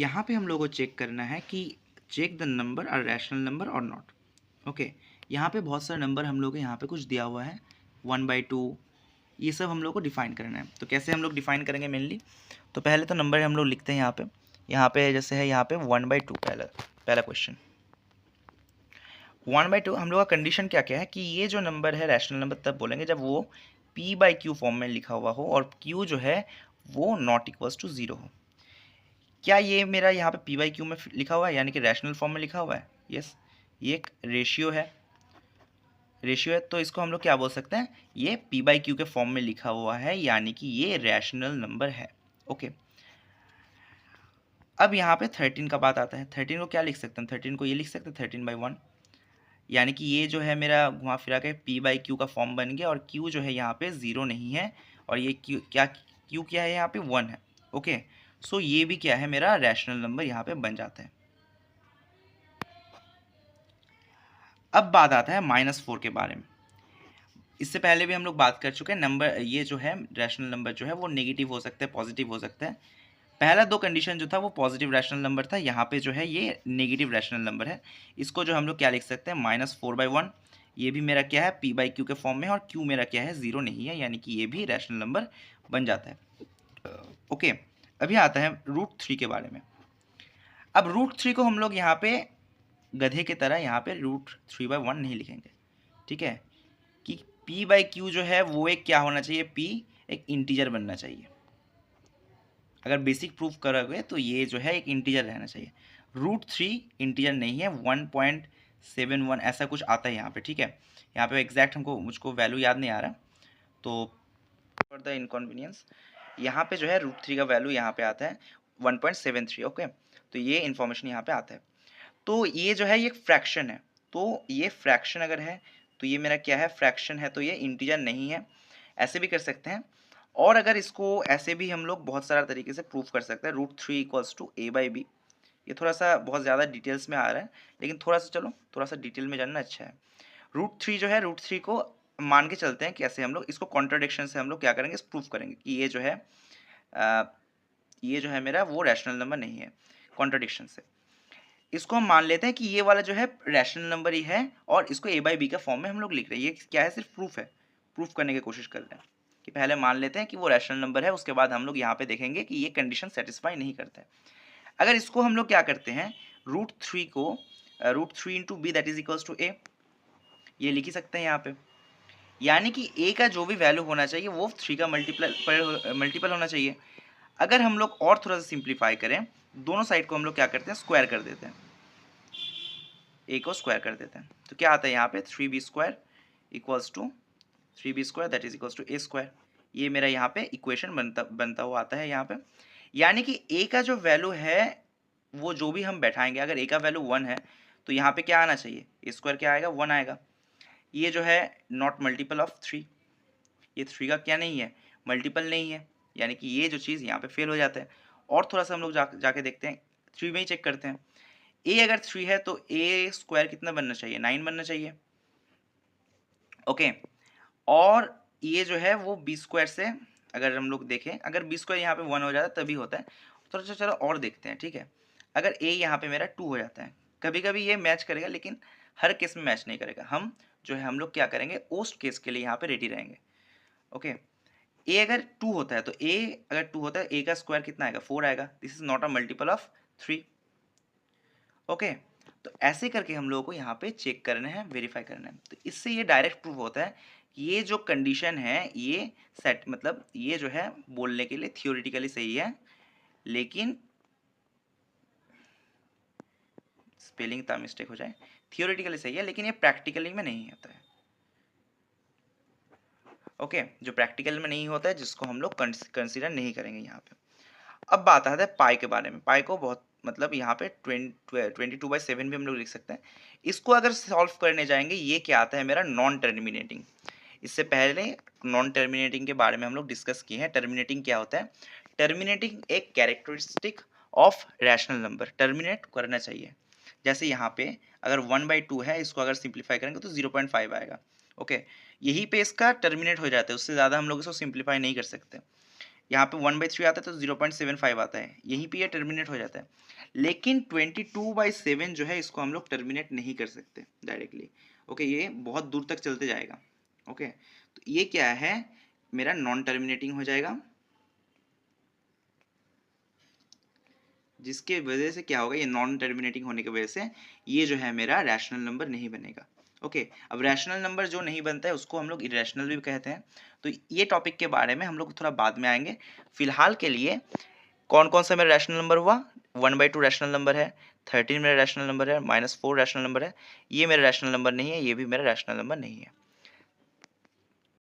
यहाँ पे हम लोगों को चेक करना है कि check the number are rational number और नॉट। ओके, यहाँ पे बहुत सारे नंबर हम लोग को यहाँ पे कुछ दिया हुआ है 1/2, ये सब हम लोग को डिफाइन करना है। तो कैसे हम लोग डिफाइन करेंगे मेनली, तो पहले तो नंबर हम लोग लिखते हैं यहाँ पे जैसे है यहाँ पे 1/2 पहला क्वेश्चन 1/2। हम लोग का कंडीशन क्या क्या है कि ये जो नंबर है रैशनल नंबर तब बोलेंगे जब वो p/q फॉर्म में लिखा हुआ हो और q जो है वो नॉट इक्वल्स टू 0 हो। क्या ये मेरा यहाँ पे p/q में लिखा हुआ है, यानी कि रैशनल फॉर्म में लिखा हुआ है? यस, ये एक रेशियो है तो इसको हम लोग क्या बोल सकते हैं, ये p/q के फॉर्म में लिखा हुआ है, यानी कि ये रैशनल नंबर है। ओके, अब यहाँ पे 13 का बात आता है। 13 को क्या लिख सकते हैं, 13 को ये लिख सकते हैं 13/1, यानी कि ये जो है मेरा घुमा फिरा के p/q का फॉर्म बन गया और q जो है यहाँ पे 0 नहीं है और ये q क्या है यहाँ पे 1 है। ओके, सो ये भी क्या है मेरा रैशनल नंबर यहाँ पे बन जाता है। अब बात आता है -4 के बारे में। इससे पहले भी हम लोग बात कर चुके हैं, नंबर ये जो है रैशनल नंबर जो है वो नेगेटिव हो सकता है, पॉजिटिव हो सकता है। पहला दो कंडीशन जो था वो पॉजिटिव रैशनल नंबर था, यहाँ पे जो है ये नेगेटिव रैशनल नंबर है। इसको जो हम लोग क्या लिख सकते हैं, -4/1, ये भी मेरा क्या है p/q के फॉर्म में है और q मेरा क्या है 0 नहीं है, यानी कि ये भी रैशनल नंबर बन जाता है। ओके, अभी आता है √3 के बारे में। अब √3 को हम लोग यहाँ पे गधे की तरह यहाँ पे √3/1 नहीं लिखेंगे, ठीक है, कि p/q जो है वो एक क्या होना चाहिए, p एक इंटीजर बनना चाहिए। अगर बेसिक प्रूफ करोगे तो ये जो है एक इंटीजर रहना चाहिए। √3 इंटीजर नहीं है, 1.71 ऐसा कुछ आता है यहाँ पे, ठीक है। यहाँ पे एग्जैक्ट मुझको वैल्यू याद नहीं आ रहा, तो फॉर द इनकन्वीनियंस यहाँ पे जो है √3 का वैल्यू यहाँ पे आता है 1.73। ओके, तो ये इन्फॉर्मेशन यहाँ पे आता है। तो ये जो है ये फ्रैक्शन है, तो ये फ्रैक्शन अगर है तो ये मेरा क्या है, फ्रैक्शन है, तो ये इंटीजर नहीं है, ऐसे भी कर सकते हैं। और अगर इसको ऐसे भी हम लोग बहुत सारा तरीके से प्रूफ कर सकते हैं, √3 = a/b। ये थोड़ा सा बहुत ज़्यादा डिटेल्स में आ रहा है, लेकिन थोड़ा सा डिटेल में जानना अच्छा है। √3 जो है, √3 को मान के चलते हैं, कैसे हम लोग इसको कॉन्ट्राडिक्शन से हम लोग क्या करेंगे, प्रूफ करेंगे कि ये जो है मेरा वो रैशनल नंबर नहीं है, कॉन्ट्राडिक्शन से। इसको हम मान लेते हैं कि ये वाला जो है रैशनल नंबर ही है और इसको a/b का फॉर्म में हम लोग लिख रहे हैं। ये क्या है, सिर्फ प्रूफ है, प्रूफ करने की कोशिश कर रहे हैं कि पहले मान लेते हैं कि वो रैशनल नंबर है, उसके बाद हम लोग यहाँ पे देखेंगे कि ये कंडीशन सेटिस्फाई नहीं करता है। अगर इसको हम लोग क्या करते हैं, √3 को √3 × b that is equals to a, ये लिख ही सकते हैं यहाँ पे, यानी कि a का जो भी वैल्यू होना चाहिए वो 3 का मल्टीपल होना चाहिए। अगर हम लोग और थोड़ा सा सिंप्लीफाई करें, दोनों साइड को हम लोग क्या करते हैं, स्क्वायर कर देते हैं, a को स्क्वायर कर देते हैं, तो क्या आता है यहाँ पे 3b² equals to 3b² that is equals to a²। ये मेरा यहाँ पे इक्वेशन बनता हुआ आता है यहाँ पे, यानी कि a का जो वैल्यू है वो जो भी हम बैठाएंगे, अगर a का वैल्यू 1 है तो यहाँ पे क्या आना चाहिए, a² क्या आएगा, 1 आएगा। ये जो है नॉट मल्टीपल ऑफ 3, ये 3 का क्या नहीं है, मल्टीपल नहीं है, यानी कि ये जो चीज़ यहाँ पे फेल हो जाता है। और थोड़ा सा हम लोग जाके देखते हैं, 3 में ही चेक करते हैं। a अगर 3 है तो a² कितना बनना चाहिए, 9 बनना चाहिए। ओके, और ये जो है वो b² से अगर हम लोग देखें, अगर b² यहाँ पे 1 हो जाता है तभी होता है। तो चलो और देखते हैं, ठीक है। अगर a यहाँ पे मेरा 2 हो जाता है, कभी कभी ये मैच करेगा लेकिन हर केस में मैच नहीं करेगा। हम जो है हम लोग क्या करेंगे, ओस्ट केस के लिए यहाँ पे रेडी रहेंगे। ओके, a अगर 2 होता है तो a अगर 2 होता है, a का स्क्वायर कितना आएगा, 4 आएगा। This is not a multiple of 3। Okay, तो ऐसे करके हम लोगों को यहाँ पे चेक करना है, वेरीफाई करना है। तो इससे ये डायरेक्ट प्रूफ होता है कि ये जो कंडीशन है ये सेट, मतलब ये जो है बोलने के लिए थियोरेटिकली सही है, लेकिन स्पेलिंग का मिस्टेक हो जाए, थियोरेटिकली सही है लेकिन ये प्रैक्टिकली में नहीं होता है। ओके, जो प्रैक्टिकल में नहीं होता है जिसको हम लोग कंसिडर नहीं करेंगे यहाँ पे। अब बात आता है पाई के बारे में। पाई को बहुत मतलब यहाँ पे 22/7 भी हम लोग लिख सकते हैं। इसको अगर सॉल्व करने जाएंगे, ये क्या आता है मेरा, नॉन टर्मिनेटिंग। इससे पहले नॉन टर्मिनेटिंग के बारे में हम लोग डिस्कस किए हैं। टर्मिनेटिंग क्या होता है, टर्मिनेटिंग एक characteristic of rational number, terminate करना चाहिए। जैसे यहाँ पे अगर 1/2 है, इसको अगर सिंप्लीफाई करेंगे तो 0.5 आएगा। ओके, यहीं पे इसका टर्मिनेट हो जाता है, उससे ज़्यादा हम लोग इसको सिंप्लीफाई नहीं कर सकते। यहाँ पे 1/3 आता है तो 0.75 आता है, यहीं पे ये टर्मिनेट हो जाता है। लेकिन 22/7 जो है इसको हम लोग टर्मिनेट नहीं कर सकते डायरेक्टली। ओके, ये बहुत दूर तक चलते जाएगा। ओके, तो ये क्या है, मेरा नॉन टर्मिनेटिंग हो जाएगा, जिसके वजह से क्या होगा, ये नॉन टर्मिनेटिंग होने की वजह से ये जो है मेरा रैशनल नंबर नहीं बनेगा। ओके, अब रैशनल नंबर जो नहीं बनता है उसको हम लोग इरेशनल भी कहते हैं। तो ये टॉपिक के बारे में हम लोग थोड़ा बाद में आएंगे। फिलहाल के लिए कौन कौन सा मेरा रैशनल नंबर हुआ, 1/2 रैशनल नंबर है, 13 मेरा रैशनल नंबर है, -4 रैशनल नंबर है, ये मेरा रैशनल नंबर नहीं है, ये भी मेरा रैशनल नंबर नहीं है।